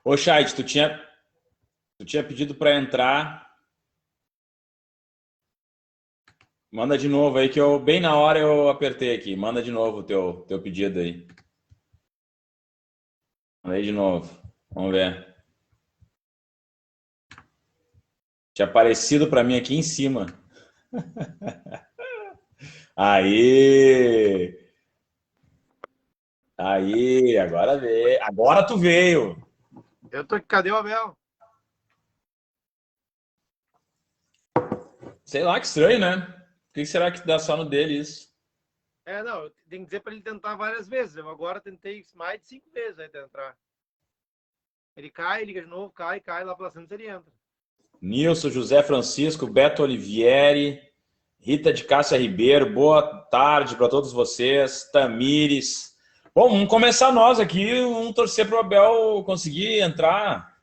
Ô, Chat, tu tinha pedido para entrar. Manda de novo aí que eu bem na hora eu apertei aqui. Manda de novo o teu pedido aí. Manda aí de novo. Vamos ver. Tinha aparecido para mim aqui em cima. Aí! Aí, agora veio. Agora tu veio. Eu tô aqui, cadê o Abel? Sei lá, que estranho, né? Por que será que dá só no dele isso? Não, eu tenho que dizer para ele tentar várias vezes. Eu agora tentei mais de 5 vezes aí tentar. Ele cai, liga de novo, cai, lá pela Santos ele entra. Nilson, José Francisco, Beto Olivieri, Rita de Cássia Ribeiro, boa tarde para todos vocês. Tamires. Bom, vamos começar nós aqui, vamos torcer para o Abel conseguir entrar.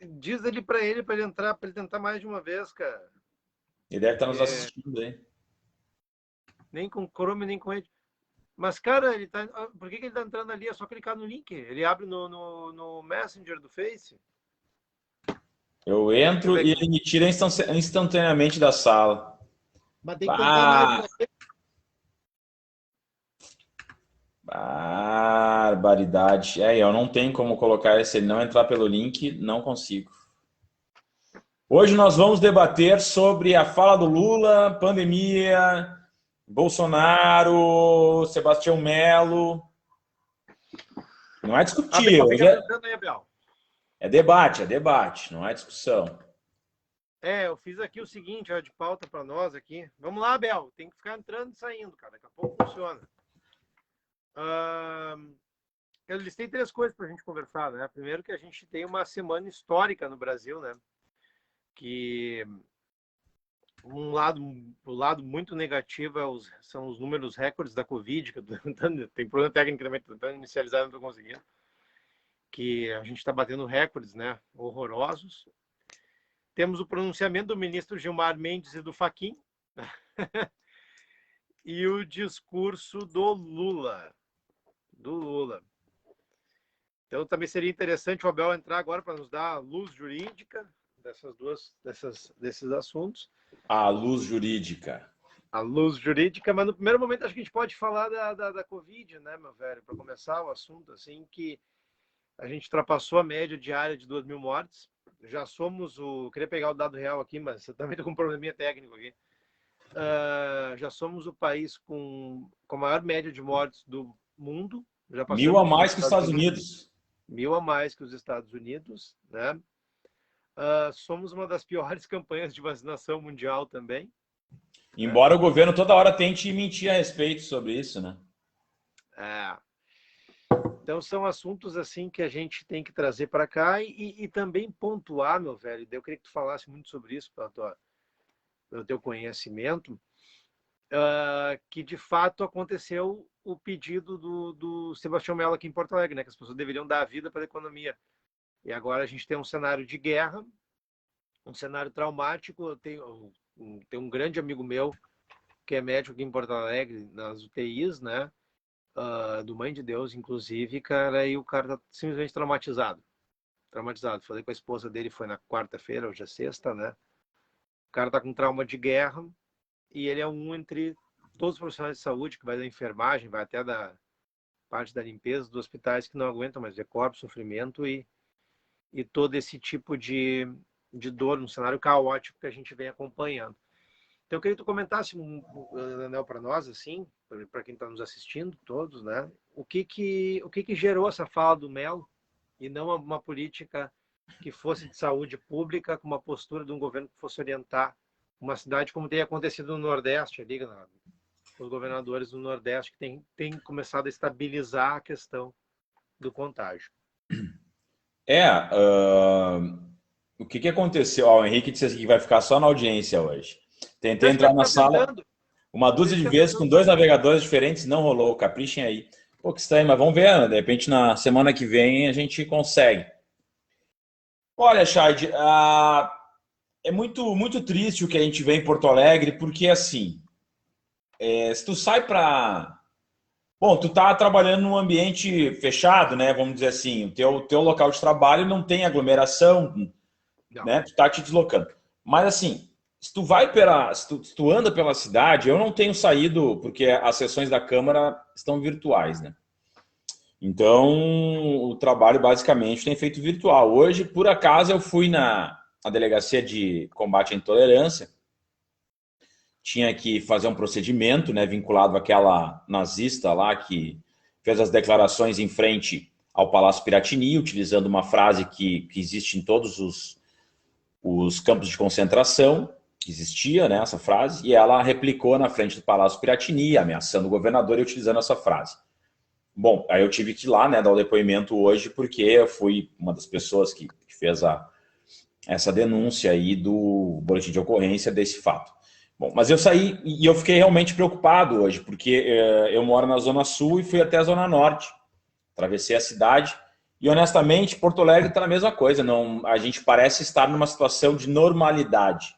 Diz ele para ele entrar, para ele tentar mais de uma vez, cara. Ele deve estar nos assistindo aí. Nem com Chrome, nem com ele. Mas, cara, ele tá. Por que ele tá entrando ali? É só clicar no link. Ele abre no Messenger do Face. Eu entro e ele me tira instantaneamente da sala. Mas tem que tentar mais uma vez. Barbaridade. Eu não tenho como colocar se ele não entrar pelo link, não consigo. Hoje nós vamos debater sobre a fala do Lula, pandemia, Bolsonaro, Sebastião Melo. Não é discutir. É debate, não é discussão. Eu fiz aqui o seguinte, ó, de pauta para nós aqui. Vamos lá, Abel. Tem que ficar entrando e saindo, cara. Daqui a pouco funciona. Eu listei 3 coisas para a gente conversar, né? Primeiro que a gente tem uma semana histórica no Brasil, né? Que o lado muito negativo são os números recordes da Covid, que tem problema tecnicamente, tentando inicializar, não estou conseguindo. Que a gente está batendo recordes, né? Horrorosos. Temos o pronunciamento do ministro Gilmar Mendes e do Fachin e o discurso do Lula. Então também seria interessante o Abel entrar agora para nos dar a luz jurídica desses assuntos. A luz jurídica. A luz jurídica, mas no primeiro momento acho que a gente pode falar da Covid, né, meu velho? Para começar o assunto, assim, que a gente ultrapassou a média diária de 2.000 mortes. Já somos Queria pegar o dado real aqui, mas eu também estou com um probleminha técnico aqui. Já somos o país com a maior média de mortes do mundo. Já 1.000 a mais que os Estados Unidos. 1.000 a mais que os Estados Unidos, né? Somos uma das piores campanhas de vacinação mundial também. Embora o governo toda hora tente mentir a respeito sobre isso, né? Então são assuntos assim que a gente tem que trazer para cá e também pontuar, meu velho. Eu queria que tu falasse muito sobre isso pelo teu conhecimento, que de fato aconteceu o pedido do Sebastião Melo aqui em Porto Alegre, né? Que as pessoas deveriam dar a vida para a economia. E agora a gente tem um cenário de guerra, um cenário traumático. Tem um grande amigo meu que é médico aqui em Porto Alegre, nas UTIs, né? Do Mãe de Deus, inclusive, cara, e o cara tá simplesmente traumatizado. Falei com a esposa dele, foi na quarta-feira, hoje é sexta, né? O cara tá com trauma de guerra e ele é um entre todos os profissionais de saúde, que vai da enfermagem, vai até da parte da limpeza dos hospitais, que não aguentam mais ver corpo, sofrimento e todo esse tipo de dor, num cenário caótico que a gente vem acompanhando. Então, eu queria que tu comentasse, Daniel, para nós, assim, para quem está nos assistindo, todos, né? O que gerou essa fala do Melo e não uma política que fosse de saúde pública, com uma postura de um governo que fosse orientar uma cidade como tem acontecido no Nordeste, ali, os governadores do Nordeste que tem começado a estabilizar a questão do contágio. O que aconteceu? O Henrique disse assim que vai ficar só na audiência hoje. Tentei entrar na sala uma dúzia de vezes com 2 navegadores diferentes, não rolou. Caprichem aí. Pô, que estranho, mas vamos ver, né? De repente na semana que vem a gente consegue. Olha, Chad, é muito, muito triste o que a gente vê em Porto Alegre, porque assim, se tu sai para Bom, tu tá trabalhando num ambiente fechado, né? Vamos dizer assim, o teu local de trabalho não tem aglomeração, né? Tu tá te deslocando. Mas assim, se tu anda pela cidade, eu não tenho saído, porque as sessões da Câmara estão virtuais, né? Então, o trabalho basicamente tem feito virtual. Hoje, por acaso, eu fui na Delegacia de Combate à Intolerância, tinha que fazer um procedimento, né, vinculado àquela nazista lá que fez as declarações em frente ao Palácio Piratini, utilizando uma frase que existe em todos os campos de concentração, que existia, né, essa frase, e ela replicou na frente do Palácio Piratini, ameaçando o governador e utilizando essa frase. Bom, aí eu tive que ir lá, né, dar o depoimento hoje, porque eu fui uma das pessoas que fez essa denúncia aí do boletim de ocorrência desse fato. Bom, mas eu saí e eu fiquei realmente preocupado hoje, porque eu moro na Zona Sul e fui até a Zona Norte, atravessei a cidade e, honestamente, Porto Alegre está na mesma coisa. Não, a gente parece estar numa situação de normalidade.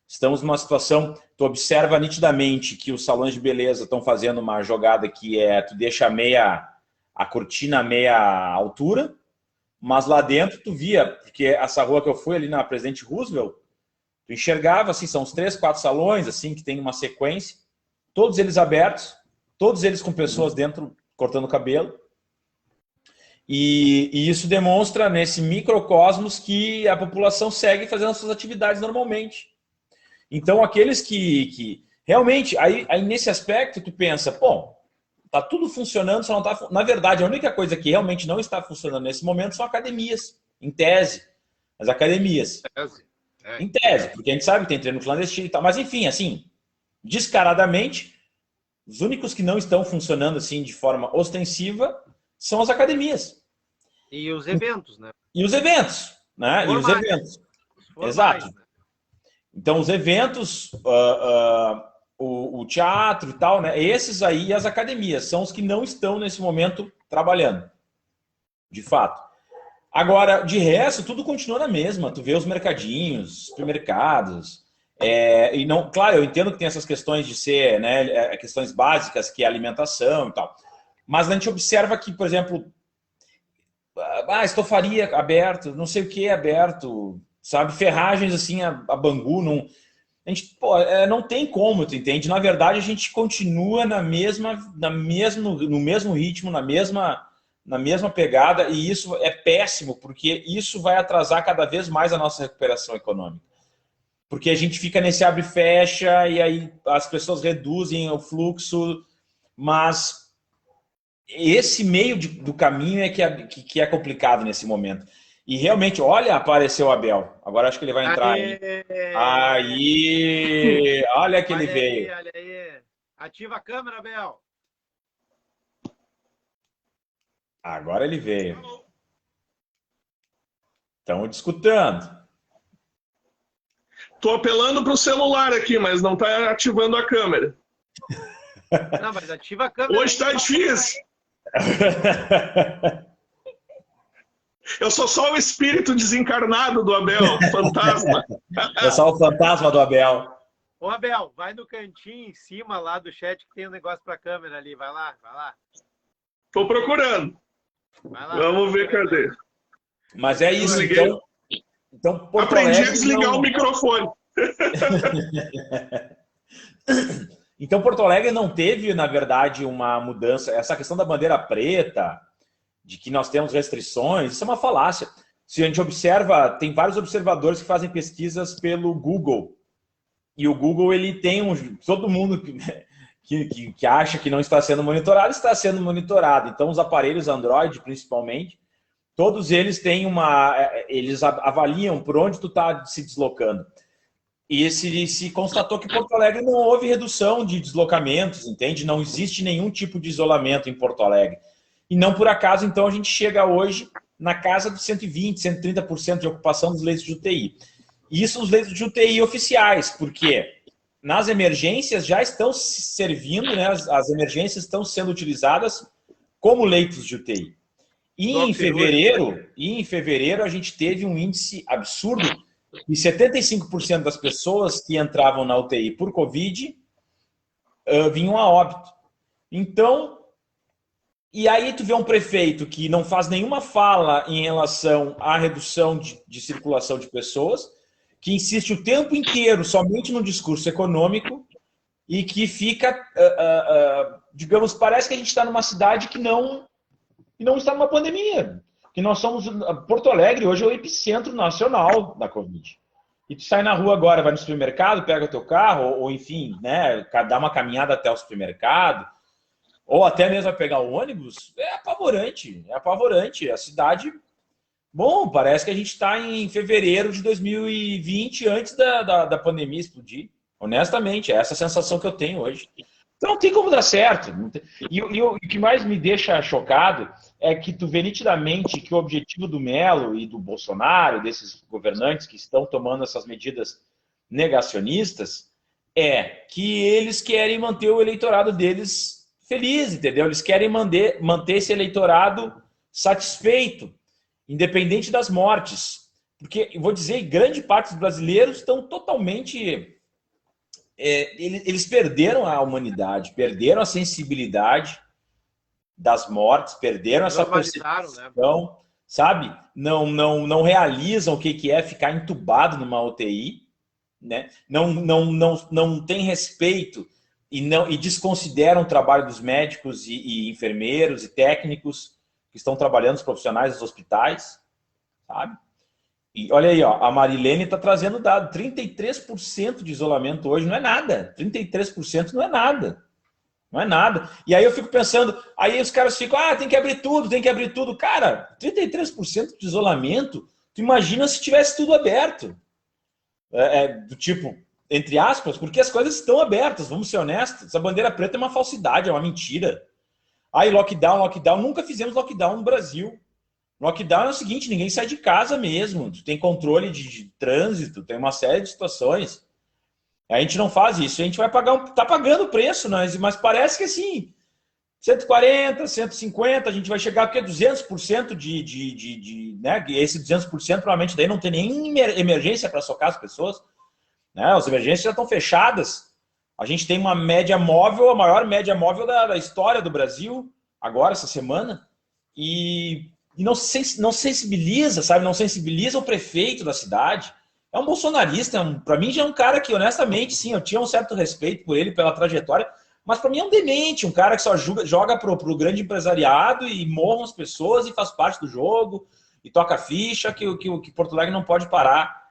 Estamos numa situação, tu observa nitidamente que os salões de beleza estão fazendo uma jogada que tu deixa a cortina a meia altura, mas lá dentro tu via, porque essa rua que eu fui ali na Presidente Roosevelt, tu enxergava, assim, são uns 3, 4 salões, assim, que tem uma sequência, todos eles abertos, todos eles com pessoas dentro cortando cabelo, e isso demonstra nesse microcosmos que a população segue fazendo as suas atividades normalmente. Então, aqueles que realmente, aí nesse aspecto, tu pensa, bom, tá tudo funcionando, só não tá... Na verdade, a única coisa que realmente não está funcionando nesse momento são academias, em tese, as academias. Em tese, porque a gente sabe que tem treino clandestino e tal, mas enfim, assim, descaradamente, os únicos que não estão funcionando assim de forma ostensiva são as academias. E os eventos, né? E os eventos, né? E os eventos. Exato. Né? Então, os eventos, o teatro e tal, né? Esses aí, as academias, são os que não estão nesse momento trabalhando, de fato. Agora, de resto, tudo continua na mesma. Tu vê os mercadinhos, supermercados. E não, claro, eu entendo que tem essas questões de ser, né, questões básicas, que é alimentação e tal. Mas a gente observa que, por exemplo, estofaria aberto, não sei o que aberto, sabe? Ferragens assim, a Bangu, não. A gente, não tem como, tu entende? Na verdade, a gente continua no mesmo ritmo, na mesma pegada, e isso é péssimo, porque isso vai atrasar cada vez mais a nossa recuperação econômica. Porque a gente fica nesse abre e fecha, e aí as pessoas reduzem o fluxo, mas esse meio do caminho é que é complicado nesse momento. E realmente, olha, apareceu o Abel. Agora acho que ele vai entrar aí. Aí! Olha que ele veio. Olha aí. Ativa a câmera, Abel. Agora ele veio. Estão discutindo. Estou apelando para o celular aqui, mas não está ativando a câmera. Não, mas ativa a câmera. Hoje está difícil. Eu sou só o espírito desencarnado do Abel, fantasma. É só o fantasma do Abel. Ô, Abel, vai no cantinho em cima lá do chat que tem um negócio para a câmera ali. Vai lá. Estou procurando. Vai lá, vamos ver, cadê? Mas é isso, então Porto Aprendi Alegre a desligar o microfone. Então, Porto Alegre não teve, na verdade, uma mudança. Essa questão da bandeira preta, de que nós temos restrições, isso é uma falácia. Se a gente observa, tem vários observadores que fazem pesquisas pelo Google. E o Google, ele tem todo mundo que acha que não está sendo monitorado, está sendo monitorado. Então, os aparelhos Android, principalmente, todos eles têm eles avaliam por onde tu está se deslocando. E se constatou que Porto Alegre não houve redução de deslocamentos, entende? Não existe nenhum tipo de isolamento em Porto Alegre. E não por acaso, então, a gente chega hoje na casa de 120%, 130% de ocupação dos leitos de UTI. E isso os leitos de UTI oficiais, porque nas emergências já estão servindo, né? As emergências estão sendo utilizadas como leitos de UTI. E em fevereiro a gente teve um índice absurdo e 75% das pessoas que entravam na UTI por Covid vinham a óbito. Então, E aí tu vê um prefeito que não faz nenhuma fala em relação à redução de circulação de pessoas, que insiste o tempo inteiro somente no discurso econômico e que fica, digamos, parece que a gente está numa cidade que não está numa pandemia. Que nós somos, Porto Alegre hoje é o epicentro nacional da Covid. E tu sai na rua agora, vai no supermercado, pega o teu carro, ou enfim, né, dá uma caminhada até o supermercado, ou até mesmo vai pegar o ônibus, é apavorante, é apavorante. A cidade, bom, parece que a gente está em fevereiro de 2020, antes da pandemia explodir. Honestamente, é essa a sensação que eu tenho hoje. Então não tem como dar certo. E o que mais me deixa chocado é que tu vê nitidamente que o objetivo do Melo e do Bolsonaro, desses governantes que estão tomando essas medidas negacionistas, é que eles querem manter o eleitorado deles feliz, entendeu? Eles querem manter esse eleitorado satisfeito, independente das mortes. Porque, eu vou dizer, grande parte dos brasileiros estão totalmente... eles perderam a humanidade, perderam a sensibilidade das mortes, perderam essa percepção, né? Sabe? Não realizam o que é ficar entubado numa UTI, né? Não tem respeito e desconsideram o trabalho dos médicos e enfermeiros e técnicos que estão trabalhando, os profissionais dos hospitais, sabe? E olha aí, ó, a Marilene está trazendo dado, 33% de isolamento hoje não é nada, 33% não é nada, não é nada. E aí eu fico pensando, aí os caras ficam, tem que abrir tudo, cara, 33% de isolamento, tu imagina se tivesse tudo aberto, do tipo, entre aspas, porque as coisas estão abertas, vamos ser honestos, essa bandeira preta é uma falsidade, é uma mentira. Aí lockdown, nunca fizemos lockdown no Brasil. Lockdown é o seguinte, ninguém sai de casa mesmo, tu tem controle de trânsito, tem uma série de situações. A gente não faz isso, a gente vai pagar, tá pagando o preço, mas parece que assim, 140, 150, a gente vai chegar porque 200% né, esse 200% provavelmente daí não tem nem emergência para socar as pessoas, né, as emergências já estão fechadas. A gente tem uma média móvel, a maior média móvel da história do Brasil, agora, essa semana, e não sensibiliza, sabe? Não sensibiliza o prefeito da cidade. É um bolsonarista, para mim já é um cara que, honestamente, sim, eu tinha um certo respeito por ele, pela trajetória, mas para mim é um demente, um cara que só joga pro grande empresariado e morram as pessoas e faz parte do jogo, e toca ficha que Porto Alegre não pode parar.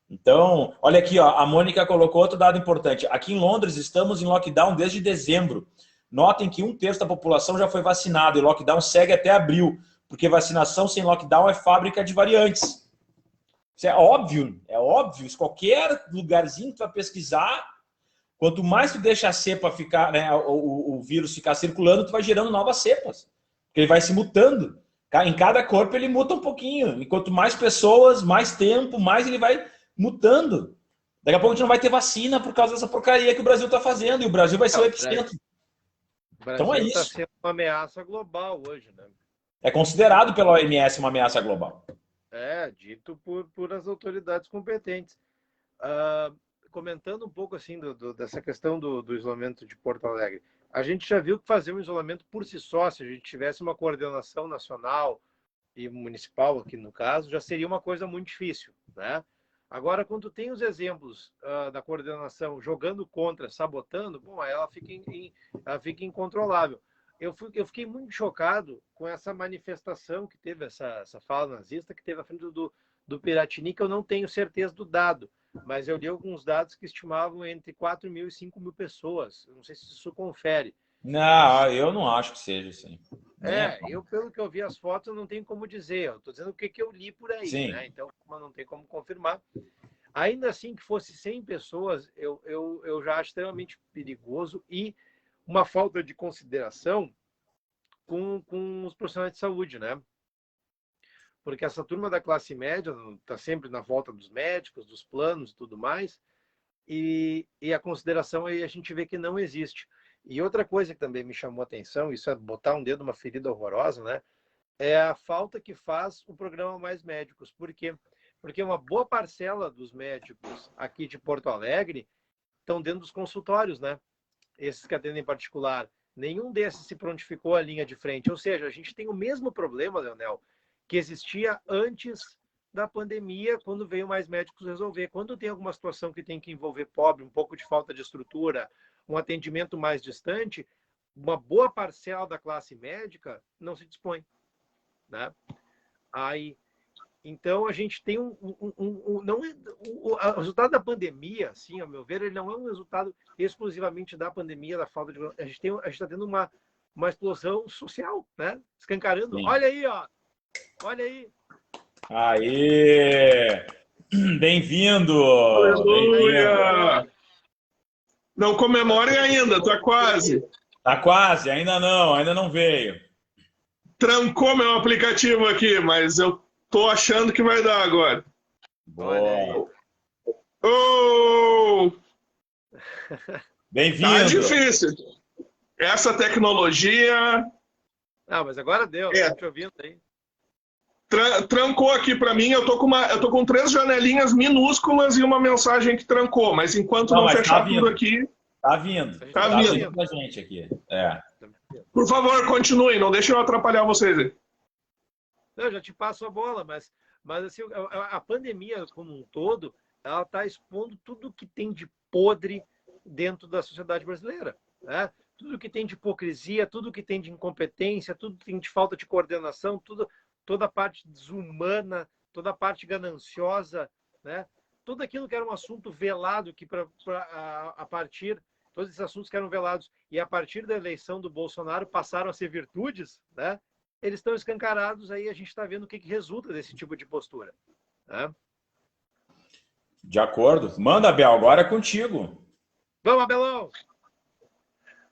Então, olha aqui, ó, a Mônica colocou outro dado importante. Aqui em Londres estamos em lockdown desde dezembro. Notem que 1/3 da população já foi vacinado e o lockdown segue até abril, porque vacinação sem lockdown é fábrica de variantes. Isso é óbvio, isso qualquer lugarzinho que tu vai pesquisar, quanto mais tu deixa a cepa ficar, né, o vírus ficar circulando, tu vai gerando novas cepas, porque ele vai se mutando. Em cada corpo ele muta um pouquinho, e quanto mais pessoas, mais tempo, mais ele vai mutando. Daqui a pouco a gente não vai ter vacina por causa dessa porcaria que o Brasil está fazendo, e o Brasil vai ser o epicentro. Então é isso. Está sendo uma ameaça global hoje, né? É considerado pela OMS uma ameaça global. Dito por as autoridades competentes. Comentando um pouco assim dessa questão do isolamento de Porto Alegre, a gente já viu que fazer um isolamento por si só, se a gente tivesse uma coordenação nacional e municipal, aqui no caso, já seria uma coisa muito difícil, né? Agora, quando tem os exemplos da coordenação jogando contra, sabotando, bom, ela fica incontrolável. Eu fiquei muito chocado com essa manifestação que teve, essa fala nazista que teve à frente do Piratini, que eu não tenho certeza do dado, mas eu li alguns dados que estimavam entre 4 mil e 5 mil pessoas. Eu não sei se isso confere. Não, eu não acho que seja assim. Eu, pelo que eu vi as fotos, eu não tenho como dizer. Eu estou dizendo o que eu li por aí, né? Então, não tem como confirmar. Ainda assim, que fosse 100 pessoas, eu já acho extremamente perigoso e uma falta de consideração com os profissionais de saúde, né? Porque essa turma da classe média está sempre na volta dos médicos, dos planos e tudo mais, e a consideração aí a gente vê que não existe. E outra coisa que também me chamou a atenção, isso é botar um dedo numa ferida horrorosa, né? É a falta que faz o programa Mais Médicos. Por quê? Porque uma boa parcela dos médicos aqui de Porto Alegre estão dentro dos consultórios, né? Esses que atendem em particular. nenhum desses se prontificou à linha de frente. Ou seja, a gente tem o mesmo problema, Leonel, que existia antes da pandemia, quando veio mais médicos resolver. Quando tem alguma situação que tem que envolver pobre, um pouco de falta de estrutura, um atendimento mais distante, uma boa parcela da classe médica não se dispõe, né? Aí, então, a gente tem não é, o resultado da pandemia, assim, ao meu ver, ele não é um resultado exclusivamente da pandemia, da falta de... A gente está tendo uma explosão social, né? Escancarando. Sim. Olha aí, ó. Olha aí. Aê! Bem-vindo! Aleluia! Não comemore ainda, tá quase. Tá quase, ainda não veio. Trancou meu aplicativo aqui, mas eu tô achando que vai dar agora. Boa! Oh! Bem-vindo! Tá difícil. Essa tecnologia... Ah, mas agora deu, tô te ouvindo aí. Trancou aqui para mim, eu tô com 3 janelinhas minúsculas e uma mensagem que trancou, mas enquanto não fechar tudo aqui... Tá vindo. Tá vindo pra gente aqui. É. Por favor, continue, não deixe eu atrapalhar vocês aí. Eu já te passo a bola, mas assim, a pandemia como um todo, ela está expondo tudo que tem de podre dentro da sociedade brasileira, né? Tudo que tem de hipocrisia, tudo que tem de incompetência, tudo que tem de falta de coordenação, toda a parte desumana, toda a parte gananciosa, né? Tudo aquilo que era um assunto velado, que a partir... Todos esses assuntos que eram velados e a partir da eleição do Bolsonaro passaram a ser virtudes, né? Eles estão escancarados, aí a gente está vendo o que resulta desse tipo de postura, né? De acordo. Manda, Abel, agora é contigo. Vamos, Abelão!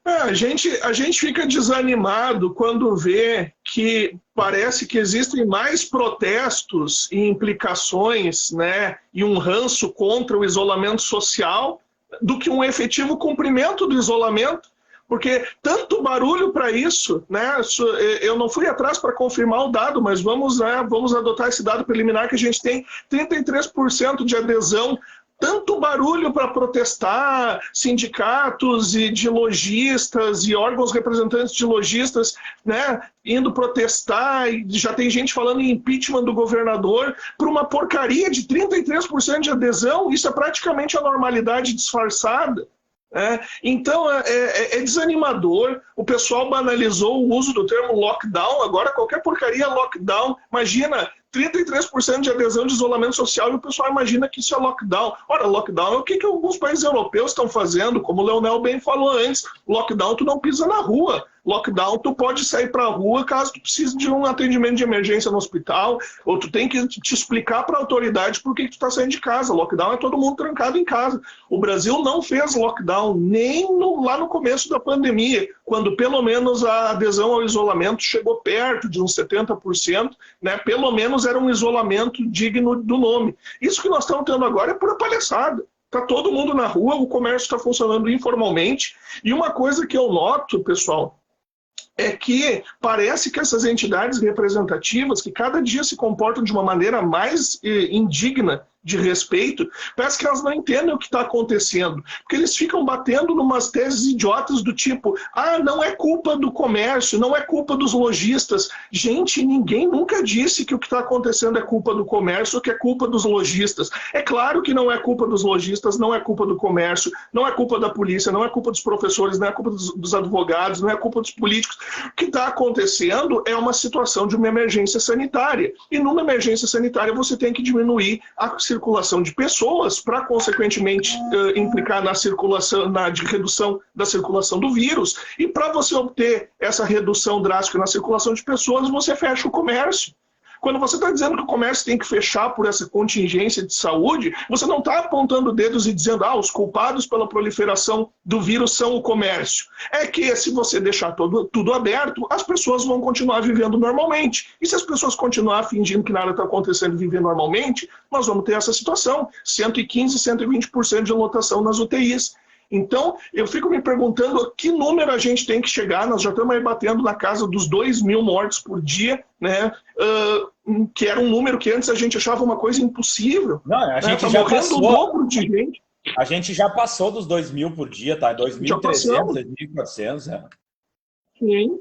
A gente fica desanimado quando vê que parece que existem mais protestos e implicações, né, e um ranço contra o isolamento social do que um efetivo cumprimento do isolamento, porque tanto barulho para isso, né? Eu não fui atrás para confirmar o dado, mas vamos adotar esse dado preliminar que a gente tem 33% de adesão. Tanto barulho para protestar, sindicatos e de lojistas e órgãos representantes de lojistas, né, indo protestar, e já tem gente falando em impeachment do governador, por uma porcaria de 33% de adesão. Isso é praticamente a normalidade disfarçada. Então é desanimador. O pessoal banalizou o uso do termo lockdown, agora qualquer porcaria é lockdown. Imagina, 33% de adesão de isolamento social e o pessoal imagina que isso é lockdown. Ora, lockdown é o que alguns países europeus estão fazendo, como o Leonel bem falou antes. Lockdown tu não pisa na rua. Lockdown tu pode sair para a rua caso tu precise de um atendimento de emergência no hospital, ou tu tem que te explicar para a autoridade por que tu está saindo de casa. Lockdown é todo mundo trancado em casa. O Brasil não fez lockdown nem lá no começo da pandemia, quando pelo menos a adesão ao isolamento chegou perto de uns 70%, né? Pelo menos era um isolamento digno do nome. Isso que nós estamos tendo agora é pura palhaçada. Está todo mundo na rua, o comércio está funcionando informalmente. E uma coisa que eu noto, pessoal, é que parece que essas entidades representativas, que cada dia se comportam de uma maneira mais indigna de respeito, parece que elas não entendem o que está acontecendo. Porque eles ficam batendo numas teses idiotas do tipo, não é culpa do comércio, não é culpa dos lojistas. Gente, ninguém nunca disse que o que está acontecendo é culpa do comércio ou que é culpa dos lojistas. É claro que não é culpa dos lojistas, não é culpa do comércio, não é culpa da polícia, não é culpa dos professores, não é culpa dos advogados, não é culpa dos políticos. O que está acontecendo é uma situação de uma emergência sanitária. E numa emergência sanitária você tem que diminuir a circulação de pessoas para, consequentemente, implicar na circulação, na redução da circulação do vírus. E para você obter essa redução drástica na circulação de pessoas, você fecha o comércio. Quando você está dizendo que o comércio tem que fechar por essa contingência de saúde, você não está apontando dedos e dizendo os culpados pela proliferação do vírus são o comércio. É que se você deixar tudo aberto, as pessoas vão continuar vivendo normalmente. E se as pessoas continuar fingindo que nada está acontecendo e viver normalmente, nós vamos ter essa situação, 115%, 120% de lotação nas UTIs. Então, eu fico me perguntando a que número a gente tem que chegar. Nós já estamos aí batendo na casa dos 2.000 mortes por dia, né? Que era um número que antes a gente achava uma coisa impossível. Não, a gente já passou. O dobro de gente. A gente já passou dos 2.000 por dia, tá? 2.300, 2.400. Sim.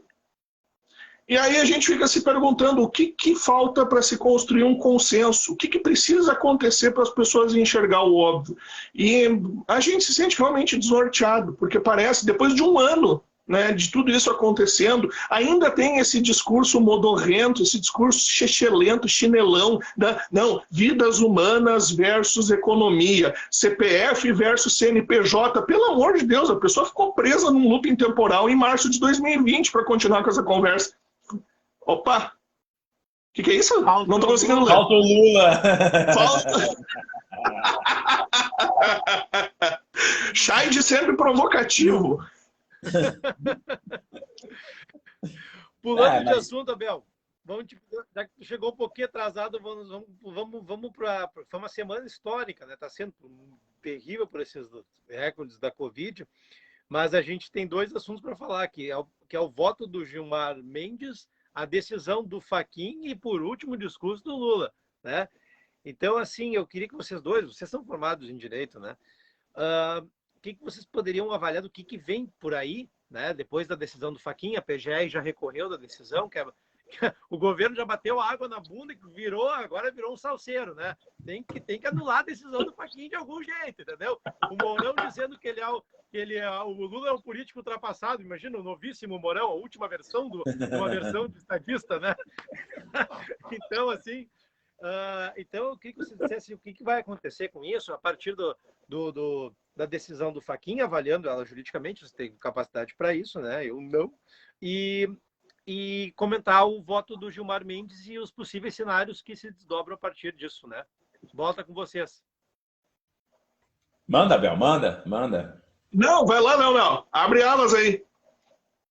E aí a gente fica se perguntando o que falta para se construir um consenso, o que precisa acontecer para as pessoas enxergar o óbvio. E a gente se sente realmente desnorteado, porque parece, depois de um ano, né, de tudo isso acontecendo, ainda tem esse discurso modorrento, esse discurso chechelento, chinelão, não, vidas humanas versus economia, CPF versus CNPJ. Pelo amor de Deus, a pessoa ficou presa num looping temporal em março de 2020 para continuar com essa conversa. Opa! O que é isso? Falta não estou conseguindo ler. Falta o Lula. Falta. Scheid sempre provocativo. Pulando de assunto, Abel. Já que tu chegou um pouquinho atrasado, vamos para. Foi uma semana histórica, né? Está sendo terrível por esses recordes da Covid. Mas a gente tem dois assuntos para falar aqui, que é o voto do Gilmar Mendes, a decisão do Fachin e, por último, o discurso do Lula, né? Então, assim, eu queria que vocês são formados em Direito, né? O que vocês poderiam avaliar do que vem por aí, né? Depois da decisão do Fachin, a PGR já recorreu da decisão, o governo já bateu água na bunda e agora virou um salseiro, né? Tem que anular a decisão do Fachin de algum jeito, entendeu? O Mourão dizendo que o Lula é um político ultrapassado, imagina o novíssimo Mourão, a última versão uma versão de estadista, né? Então, assim, então eu queria que você dissesse o que vai acontecer com isso a partir da decisão do Fachin, avaliando ela juridicamente, você tem capacidade para isso, né? Eu não. E comentar o voto do Gilmar Mendes e os possíveis cenários que se desdobram a partir disso, né? Volta com vocês. Manda, Abel, manda. Não, vai lá, não. Abre alas aí.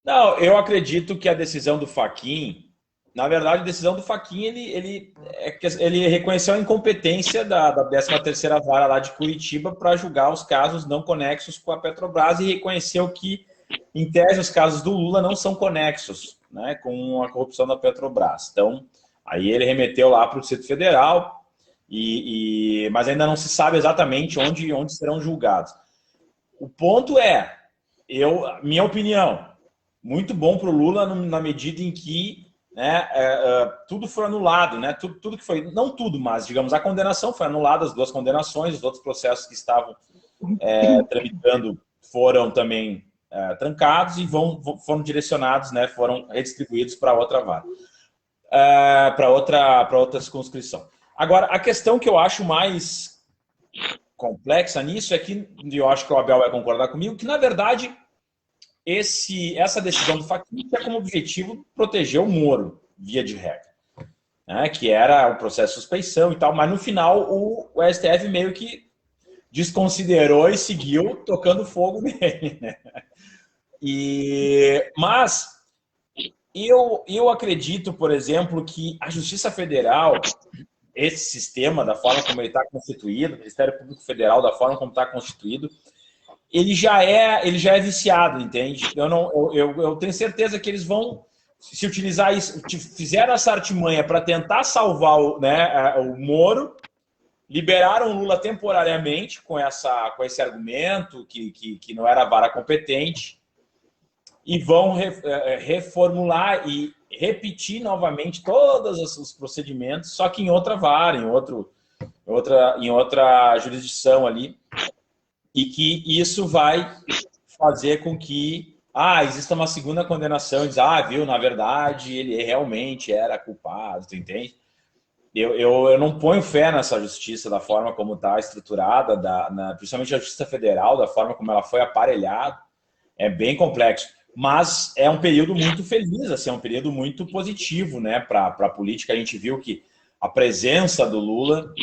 Não, eu acredito que a decisão do Fachin, na verdade, a decisão do Fachin, ele reconheceu a incompetência da 13ª Vara lá de Curitiba para julgar os casos não conexos com a Petrobras e reconheceu que, em tese, os casos do Lula não são conexos, né, com a corrupção da Petrobras. Então, aí ele remeteu lá para o Distrito Federal, mas ainda não se sabe exatamente onde serão julgados. O ponto é, minha opinião, muito bom para o Lula na medida em que, né, tudo foi anulado, né, tudo que foi, não tudo, mas, digamos, a condenação foi anulada, as 2 condenações, os outros processos que estavam tramitando foram também trancados e foram direcionados, né, foram redistribuídos para outra vara, para outra circunscrição. Agora, a questão que eu acho mais complexa nisso é que, eu acho que o Abel vai concordar comigo, que, na verdade, essa decisão do Fachin tinha como objetivo proteger o Moro, via de regra, né, que era o processo de suspeição e tal, mas, no final, o STF meio que desconsiderou e seguiu tocando fogo nele, né? Mas eu acredito, por exemplo, que a Justiça Federal, esse sistema, da forma como ele está constituído, o Ministério Público Federal, da forma como está constituído, ele já é viciado, entende? Eu tenho certeza que eles vão se utilizar isso, fizeram essa artimanha para tentar salvar o Moro, liberaram o Lula temporariamente com esse argumento que não era vara competente, e vão reformular e repetir novamente todos os procedimentos, só que em outra vara, em outra jurisdição ali, e que isso vai fazer com que exista uma segunda condenação, e diz, viu, na verdade, ele realmente era culpado, tu entende? Eu não ponho fé nessa justiça da forma como está estruturada, principalmente a Justiça Federal, da forma como ela foi aparelhada, é bem complexo. Mas é um período muito feliz, assim, é um período muito positivo, né, para a política. A gente viu que a presença do Lula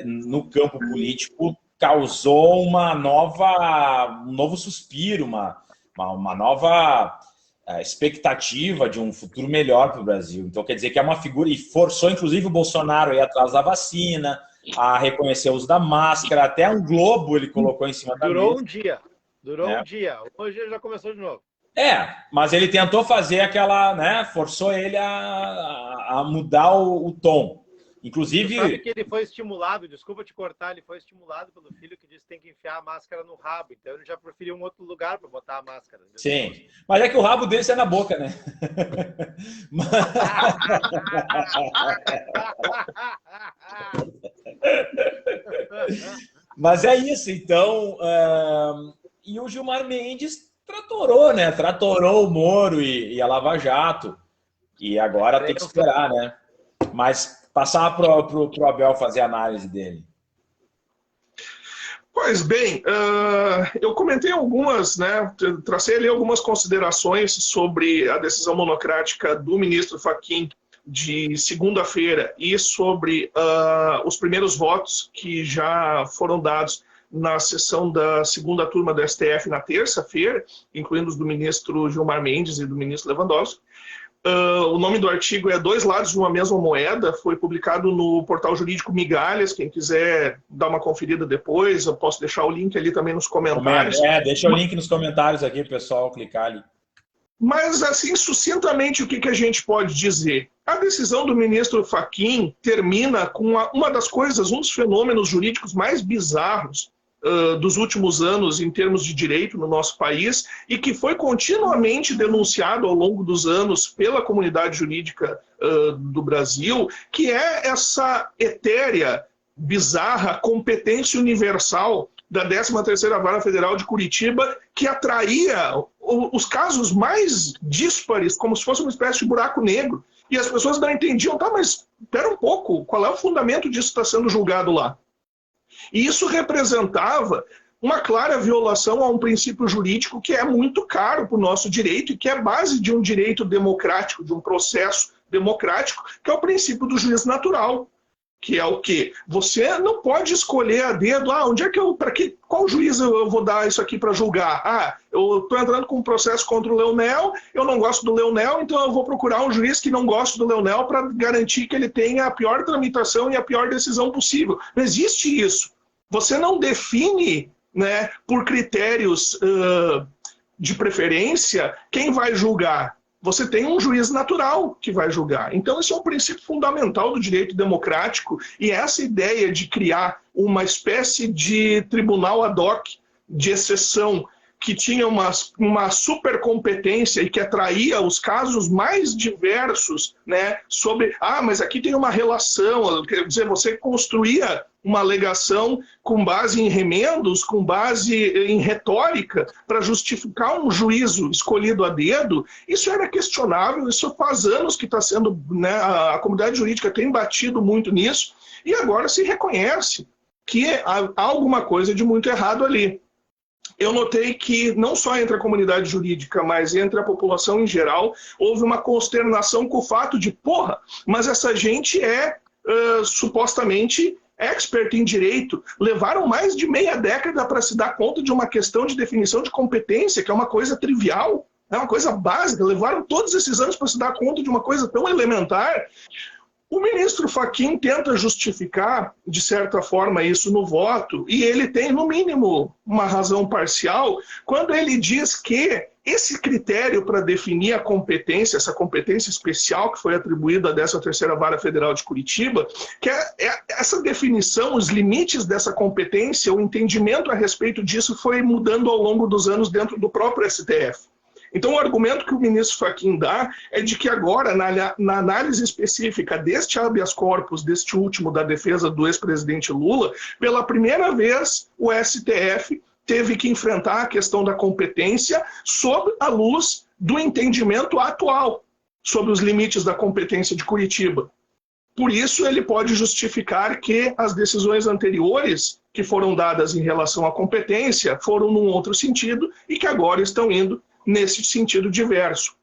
no campo político causou um novo suspiro, uma nova expectativa de um futuro melhor para o Brasil. Então, quer dizer que é uma figura, e forçou, inclusive, o Bolsonaro a ir atrás da vacina, a reconhecer o uso da máscara, até um globo ele colocou em cima da mesa. Durou um dia. Um dia. Hoje já começou de novo. Mas ele tentou fazer aquela, né? Forçou ele a mudar o tom. Inclusive... Tu sabe que ele foi estimulado, desculpa te cortar, ele foi estimulado pelo filho que disse que tem que enfiar a máscara no rabo. Então ele já preferiu um outro lugar para botar a máscara. Sim, mas é que o rabo dele é na boca, né? Mas é isso, então... E o Gilmar Mendes tratorou, né? Tratorou o Moro e a Lava Jato. E agora tem que esperar, né? Mas passar para o Abel fazer a análise dele. Pois bem, eu comentei algumas, né? Tracei ali algumas considerações sobre a decisão monocrática do ministro Fachin de segunda-feira e sobre os primeiros votos que já foram dados na sessão da segunda turma do STF na terça-feira, incluindo os do ministro Gilmar Mendes e do ministro Lewandowski. O nome do artigo é Dois Lados de uma Mesma Moeda, foi publicado no portal jurídico Migalhas, quem quiser dar uma conferida depois, eu posso deixar o link ali também nos comentários. Deixa o link nos comentários aqui, pessoal, clicar ali. Mas, assim, sucintamente, o que a gente pode dizer? A decisão do ministro Fachin termina com uma das coisas, um dos fenômenos jurídicos mais bizarros dos últimos anos em termos de direito no nosso país e que foi continuamente denunciado ao longo dos anos pela comunidade jurídica do Brasil, que é essa etérea, bizarra competência universal da 13ª Vara Federal de Curitiba, que atraía os casos mais díspares, como se fosse uma espécie de buraco negro. E as pessoas não entendiam, tá, mas espera um pouco, qual é o fundamento disso que está sendo julgado lá? E isso representava uma clara violação a um princípio jurídico que é muito caro para o nosso direito e que é base de um direito democrático, de um processo democrático, que é o princípio do juízo natural. Que é o quê? Você não pode escolher a dedo, onde é que qual juiz eu vou dar isso aqui para julgar? Eu estou entrando com um processo contra o Leonel, eu não gosto do Leonel, então eu vou procurar um juiz que não gosta do Leonel para garantir que ele tenha a pior tramitação e a pior decisão possível. Não existe isso. Você não define, né, por critérios de preferência quem vai julgar. Você tem um juiz natural que vai julgar. Então, esse é um princípio fundamental do direito democrático e essa ideia de criar uma espécie de tribunal ad hoc, de exceção, que tinha uma supercompetência e que atraía os casos mais diversos, né, sobre, mas aqui tem uma relação, quer dizer, você construía uma alegação com base em remendos, com base em retórica, para justificar um juízo escolhido a dedo. Isso era questionável, isso faz anos que está sendo, né, a comunidade jurídica tem batido muito nisso, e agora se reconhece que há alguma coisa de muito errado ali. Eu notei que, não só entre a comunidade jurídica, mas entre a população em geral, houve uma consternação com o fato de, mas essa gente é supostamente expert em direito, levaram mais de meia década para se dar conta de uma questão de definição de competência, que é uma coisa trivial, é uma coisa básica, levaram todos esses anos para se dar conta de uma coisa tão elementar. O ministro Fachin tenta justificar, de certa forma, isso no voto, e ele tem, no mínimo, uma razão parcial, quando ele diz que esse critério para definir a competência, essa competência especial que foi atribuída à 13ª Vara Federal de Curitiba, que essa definição, os limites dessa competência, o entendimento a respeito disso foi mudando ao longo dos anos dentro do próprio STF. Então, o argumento que o ministro Fachin dá é de que agora, na análise específica deste habeas corpus, deste último da defesa do ex-presidente Lula, pela primeira vez o STF teve que enfrentar a questão da competência sob a luz do entendimento atual sobre os limites da competência de Curitiba. Por isso, ele pode justificar que as decisões anteriores que foram dadas em relação à competência foram num outro sentido e que agora estão indo nesse sentido diverso.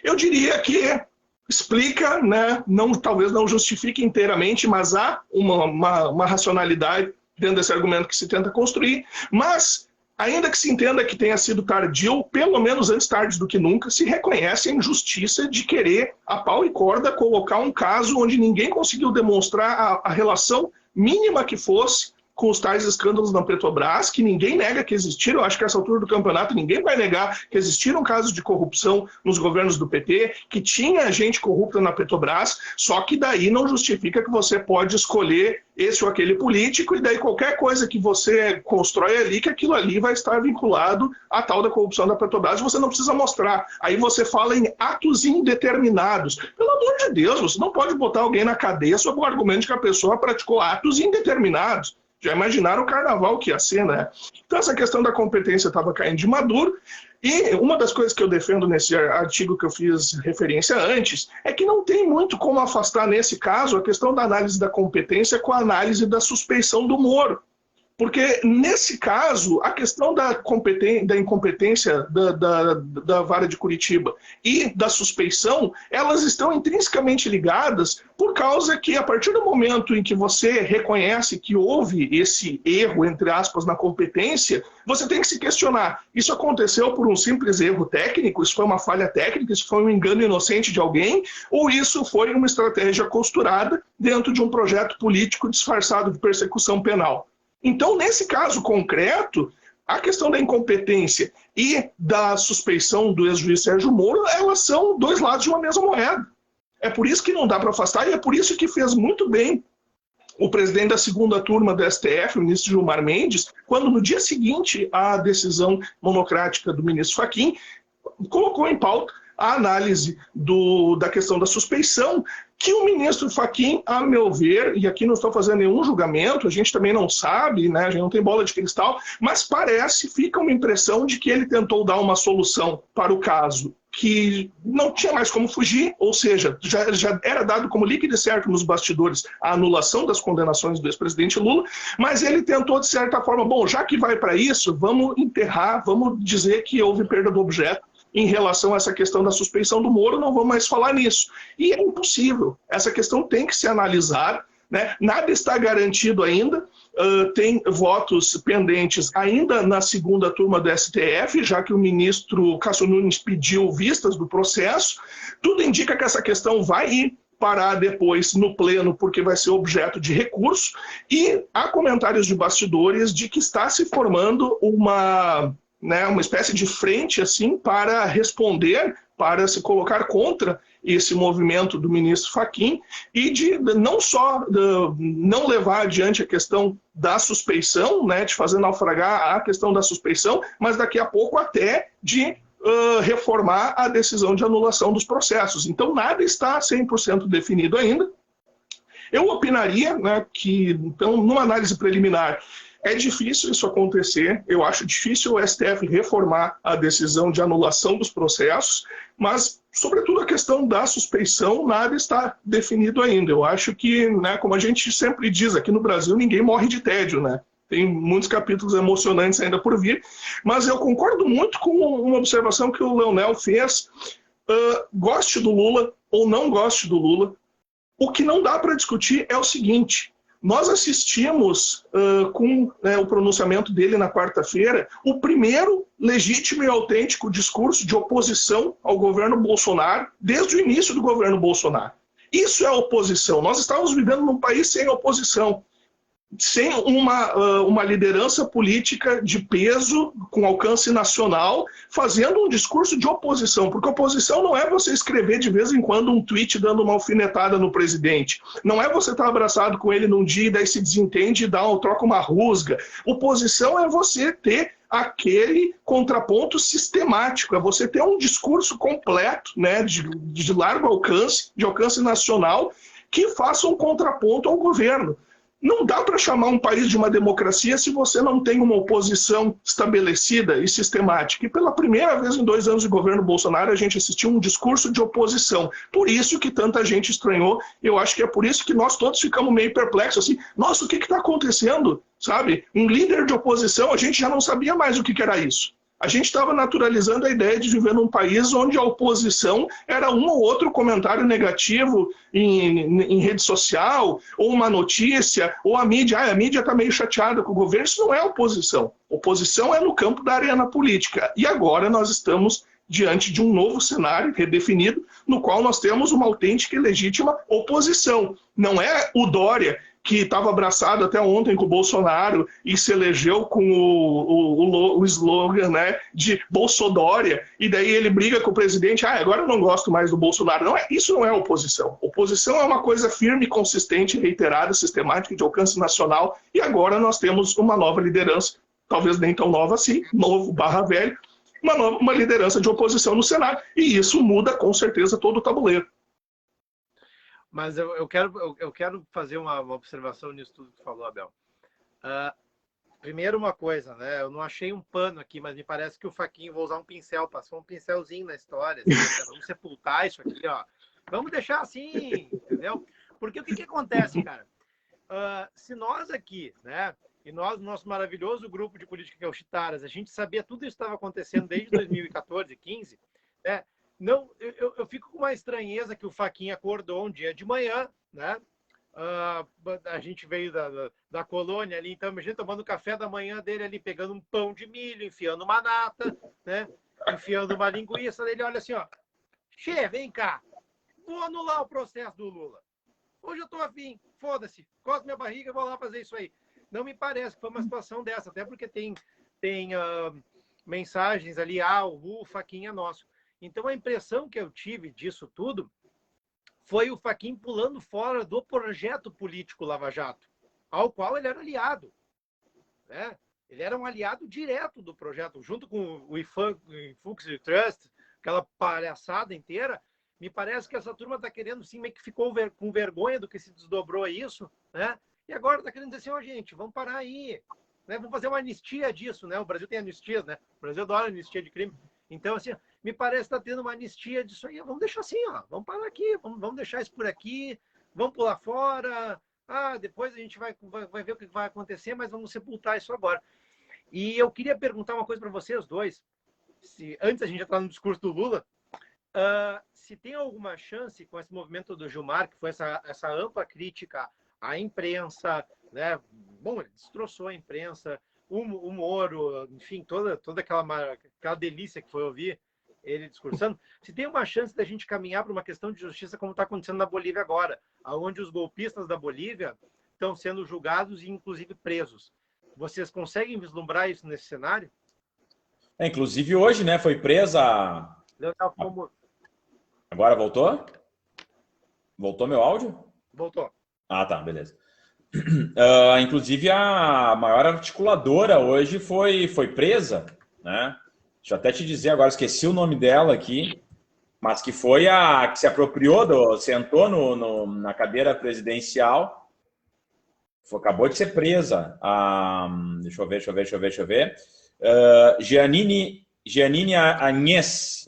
Eu diria que explica, né, talvez não justifique inteiramente, mas há uma racionalidade dentro desse argumento que se tenta construir, mas, ainda que se entenda que tenha sido tardio, pelo menos antes tarde do que nunca, se reconhece a injustiça de querer, a pau e corda, colocar um caso onde ninguém conseguiu demonstrar a relação mínima que fosse com os tais escândalos na Petrobras, que ninguém nega que existiram. Eu acho que a essa altura do campeonato ninguém vai negar que existiram casos de corrupção nos governos do PT, que tinha gente corrupta na Petrobras, só que daí não justifica que você pode escolher esse ou aquele político, e daí qualquer coisa que você constrói ali, que aquilo ali vai estar vinculado à tal da corrupção da Petrobras, você não precisa mostrar. Aí você fala em atos indeterminados. Pelo amor de Deus, você não pode botar alguém na cadeia sob o argumento de que a pessoa praticou atos indeterminados. Já imaginaram o carnaval que ia ser, né? Então essa questão da competência estava caindo de maduro, e uma das coisas que eu defendo nesse artigo que eu fiz referência antes é que não tem muito como afastar, nesse caso, a questão da análise da competência com a análise da suspeição do Moro. Porque, nesse caso, a questão da incompetência da Vara de Curitiba e da suspeição, elas estão intrinsecamente ligadas por causa que, a partir do momento em que você reconhece que houve esse erro, entre aspas, na competência, você tem que se questionar. Isso aconteceu por um simples erro técnico? Isso foi uma falha técnica? Isso foi um engano inocente de alguém? Ou isso foi uma estratégia costurada dentro de um projeto político disfarçado de persecução penal? Então, nesse caso concreto, a questão da incompetência e da suspeição do ex-juiz Sérgio Moro, elas são dois lados de uma mesma moeda. É por isso que não dá para afastar, e é por isso que fez muito bem o presidente da segunda turma do STF, o ministro Gilmar Mendes, quando no dia seguinte à decisão monocrática do ministro Fachin, colocou em pauta a análise da questão da suspeição, que o ministro Fachin, a meu ver, e aqui não estou fazendo nenhum julgamento, a gente também não sabe, né, a gente não tem bola de cristal, mas fica uma impressão de que ele tentou dar uma solução para o caso que não tinha mais como fugir, ou seja, já era dado como líquido e certo nos bastidores a anulação das condenações do ex-presidente Lula, mas ele tentou, de certa forma, bom, já que vai para isso, vamos enterrar, vamos dizer que houve perda do objeto em relação a essa questão da suspeição do Moro, não vamos mais falar nisso. E é impossível, essa questão tem que se analisar, né? Nada está garantido ainda, tem votos pendentes ainda na segunda turma do STF, já que o ministro Cássio Nunes pediu vistas do processo. Tudo indica que essa questão vai ir parar depois no pleno, porque vai ser objeto de recurso, e há comentários de bastidores de que está se formando uma espécie de frente assim para responder, para se colocar contra esse movimento do ministro Fachin, e de não só não levar adiante a questão da suspeição, né, de fazer naufragar a questão da suspeição, mas daqui a pouco até de reformar a decisão de anulação dos processos. Então nada está 100% definido ainda. Eu opinaria, né, que, então, numa análise preliminar, é difícil isso acontecer, eu acho difícil o STF reformar a decisão de anulação dos processos, mas, sobretudo, a questão da suspeição, nada está definido ainda. Eu acho que, né, como a gente sempre diz, aqui no Brasil ninguém morre de tédio, né? Tem muitos capítulos emocionantes ainda por vir, mas eu concordo muito com uma observação que o Leonel fez. Goste do Lula ou não goste do Lula, o que não dá para discutir é o seguinte: nós assistimos, com o pronunciamento dele na quarta-feira, o primeiro legítimo e autêntico discurso de oposição ao governo Bolsonaro desde o início do governo Bolsonaro. Isso é oposição. Nós estávamos vivendo num país sem oposição, sem uma liderança política de peso, com alcance nacional, fazendo um discurso de oposição. Porque oposição não é você escrever de vez em quando um tweet dando uma alfinetada no presidente. Não é você estar abraçado com ele num dia e daí se desentende e troca uma rusga. Oposição é você ter aquele contraponto sistemático, é você ter um discurso completo, né, de largo alcance, de alcance nacional, que faça um contraponto ao governo. Não dá para chamar um país de uma democracia se você não tem uma oposição estabelecida e sistemática. E pela primeira vez em 2 anos de governo Bolsonaro, a gente assistiu um discurso de oposição. Por isso que tanta gente estranhou. Eu acho que é por isso que nós todos ficamos meio perplexos. Assim, nossa, o que está acontecendo? Sabe? Um líder de oposição, a gente já não sabia mais o que era isso. A gente estava naturalizando a ideia de viver num país onde a oposição era um ou outro comentário negativo em rede social, ou uma notícia, ou a mídia está meio chateada com o governo. Isso não é oposição. Oposição é no campo da arena política. E agora nós estamos diante de um novo cenário redefinido, no qual nós temos uma autêntica e legítima oposição. Não é o Dória que estava abraçado até ontem com o Bolsonaro e se elegeu com o slogan, né, de Bolsodória, e daí ele briga com o presidente, agora eu não gosto mais do Bolsonaro. Não é, isso não é oposição. Oposição é uma coisa firme, consistente, reiterada, sistemática, de alcance nacional, e agora nós temos uma nova liderança, talvez nem tão nova assim, novo / velho, uma liderança de oposição no Senado, e isso muda com certeza todo o tabuleiro. Mas eu quero fazer uma observação nisso tudo que tu falou, Abel. Primeiro uma coisa, né? Eu não achei um pano aqui, mas me parece que o Fachin, vou usar um pincel, passou um pincelzinho na história. Assim, né? Vamos sepultar isso aqui, ó. Vamos deixar assim, entendeu? Porque o que acontece, cara? Se nós aqui, né? E nós, nosso maravilhoso grupo de política que é o Chitaras, a gente sabia tudo isso estava acontecendo desde 2014, 15, né? Não, eu fico com uma estranheza que o Fachin acordou um dia de manhã, né? A gente veio da colônia ali, então a gente tomando o café da manhã dele ali, pegando um pão de milho, enfiando uma nata, né? Enfiando uma linguiça, ele olha assim, ó, Che, vem cá, vou anular o processo do Lula. Hoje eu tô afim, foda-se, corto minha barriga, vou lá fazer isso aí. Não me parece que foi uma situação dessa, até porque tem mensagens ali, o Fachin é nosso. Então, a impressão que eu tive disso tudo foi o Fachin pulando fora do projeto político Lava Jato, ao qual ele era aliado, né? Ele era um aliado direto do projeto, junto com o Influx Trust, aquela palhaçada inteira. Me parece que essa turma está querendo, sim, meio que ficou com vergonha do que se desdobrou a isso, né? E agora está querendo dizer assim, gente, vamos parar aí, né? Vamos fazer uma anistia disso, né? O Brasil tem anistias, né? O Brasil adora anistia de crime. Então, assim, me parece que está tendo uma anistia disso aí. Vamos deixar assim, ó. Vamos parar aqui, vamos deixar isso por aqui, vamos pular fora. Depois a gente vai ver o que vai acontecer, mas vamos sepultar isso agora. E eu queria perguntar uma coisa para vocês dois. Antes a gente já está no discurso do Lula, se tem alguma chance com esse movimento do Gilmar, que foi essa ampla crítica à imprensa, né? Bom, ele destroçou a imprensa, o Moro, enfim, toda aquela delícia que foi ouvir ele discursando. Se tem uma chance da gente caminhar para uma questão de justiça como está acontecendo na Bolívia agora, onde os golpistas da Bolívia estão sendo julgados e, inclusive, presos. Vocês conseguem vislumbrar isso nesse cenário? Inclusive hoje, né, foi presa... Agora voltou? Voltou meu áudio? Voltou. Tá, beleza. Inclusive a maior articuladora hoje foi presa, né? Deixa eu até te dizer agora, esqueci o nome dela aqui, mas que foi a que se apropriou, sentou na cadeira presidencial, acabou de ser presa. Deixa eu ver. Jeanine Agnès.